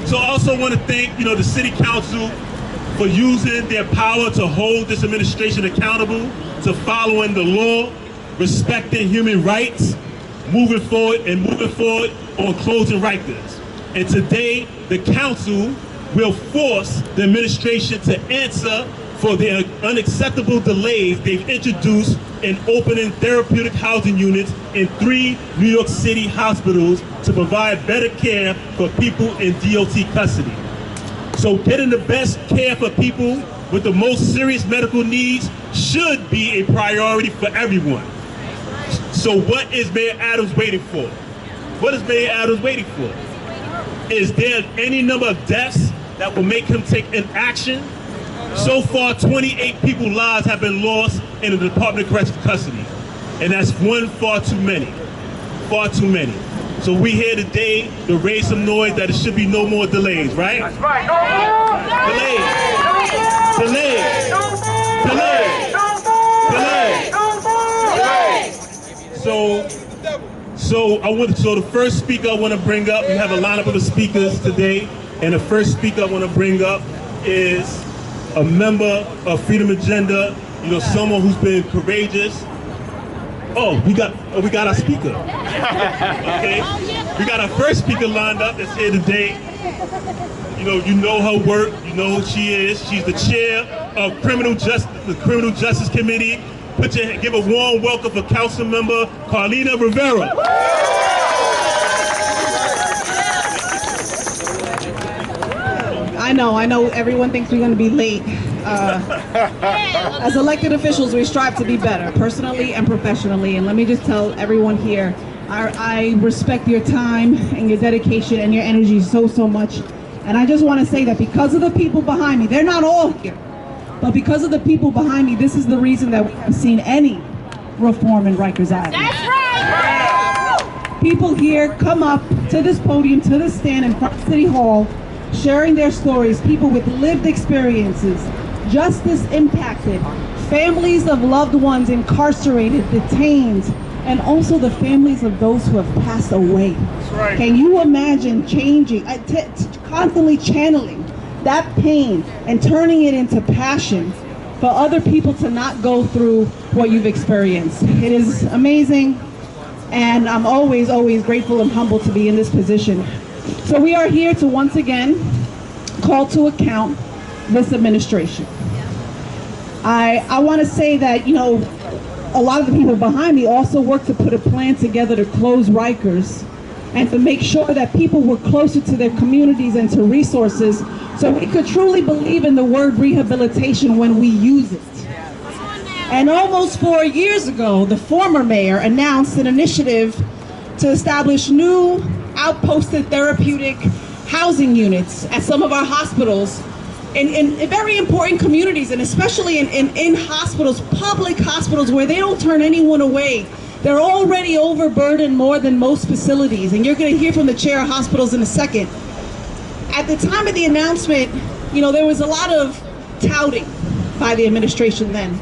So I also want to thank, the City Council for using their power to hold this administration accountable to following the law, respecting human rights, moving forward on closing Rikers. And today, the council will force the administration to answer for the unacceptable delays they've introduced in opening therapeutic housing units in 3 New York City hospitals to provide better care for people in DOT custody. So getting the best care for people with the most serious medical needs should be a priority for everyone. So what is Mayor Adams waiting for? What is Mayor Adams waiting for? Is there any number of deaths that will make him take an action? So far, 28 people's lives have been lost in the Department of Correctional Custody. And that's one far too many. Far too many. So we here today to raise some noise that it should be no more delays, right? That's right. Delays. So the first speaker I want to bring up, we have a lineup of the speakers today, and the first speaker I want to bring up is a member of Freedom Agenda, someone who's been courageous. Oh, we got our speaker. Okay, we got our first speaker lined up that's here today. You know her work. You know who she is. She's the chair of the Criminal Justice Committee. Give a warm welcome for Council Member Carlina Rivera. I know everyone thinks we're going to be late. As elected officials, we strive to be better, personally and professionally. And let me just tell everyone here, I respect your time and your dedication and your energy so much. And I just want to say that because of the people behind me, they're not all here, but because of the people behind me, this is the reason that we have seen any reform in Rikers Island. That's right! People here come up to this podium, to the stand in front of City Hall, sharing their stories, people with lived experiences, justice impacted, families of loved ones incarcerated, detained, and also the families of those who have passed away. That's right. Can you imagine changing, constantly channeling that pain and turning it into passion for other people to not go through what you've experienced? It is amazing, and I'm always grateful and humbled to be in this position. So we are here to once again call to account this administration. I want to say that, a lot of the people behind me also worked to put a plan together to close Rikers and to make sure that people were closer to their communities and to resources so we could truly believe in the word rehabilitation when we use it. And almost 4 years ago, the former mayor announced an initiative to establish new outposted therapeutic housing units at some of our hospitals in very important communities, and especially in hospitals, public hospitals, where they don't turn anyone away. They're already overburdened more than most facilities, and you're going to hear from the chair of hospitals in a second. At the time of the announcement, there was a lot of touting by the administration then.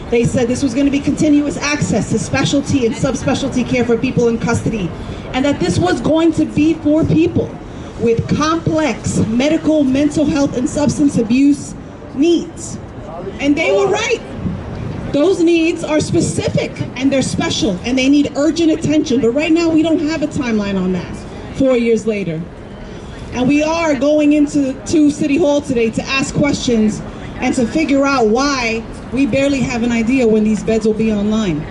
They said this was going to be continuous access to specialty and subspecialty care for people in custody, and that this was going to be for people with complex medical, mental health, and substance abuse needs. And they were right. Those needs are specific and they're special and they need urgent attention. But right now we don't have a timeline on that 4 years later. And we are going into City Hall today to ask questions and to figure out why we barely have an idea when these beds will be online.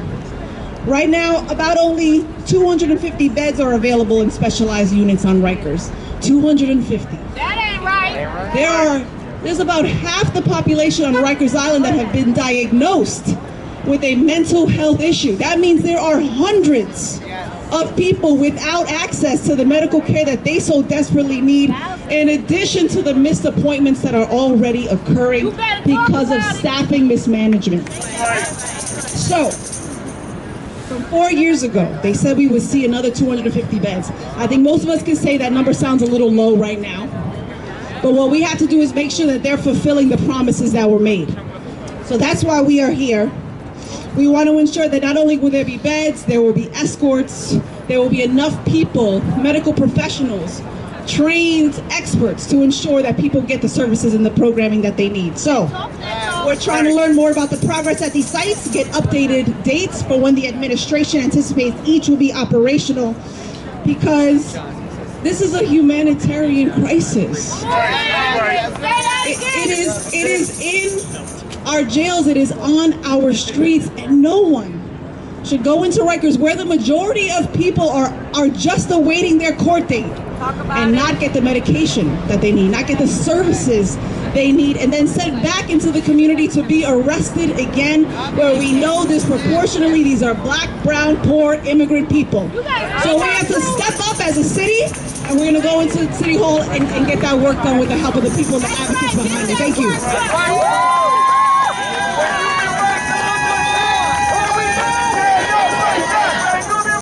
Right now, about only 250 beds are available in specialized units on Rikers. 250. That ain't right. There's about half the population on Rikers Island that have been diagnosed with a mental health issue. That means there are hundreds of people without access to the medical care that they so desperately need, in addition to the missed appointments that are already occurring because of staffing mismanagement. So, from 4 years ago, they said we would see another 250 beds. I think most of us can say that number sounds a little low right now. But what we have to do is make sure that they're fulfilling the promises that were made. So that's why we are here. We want to ensure that not only will there be beds, there will be escorts, there will be enough people, medical professionals, trained experts to ensure that people get the services and the programming that they need. So we're trying to learn more about the progress at these sites, get updated dates for when the administration anticipates each will be operational, because this is a humanitarian crisis. It is in our jails, it is on our streets, and no one should go into Rikers where the majority of people are just awaiting their court date and not get the medication that they need, not get the services they need, and then sent back into the community to be arrested again, where we know disproportionately these are black, brown, poor, immigrant people. So we have to step up as a city, and we're going to go into City Hall and get that work done with the help of the people and the advocates behind it. Thank you.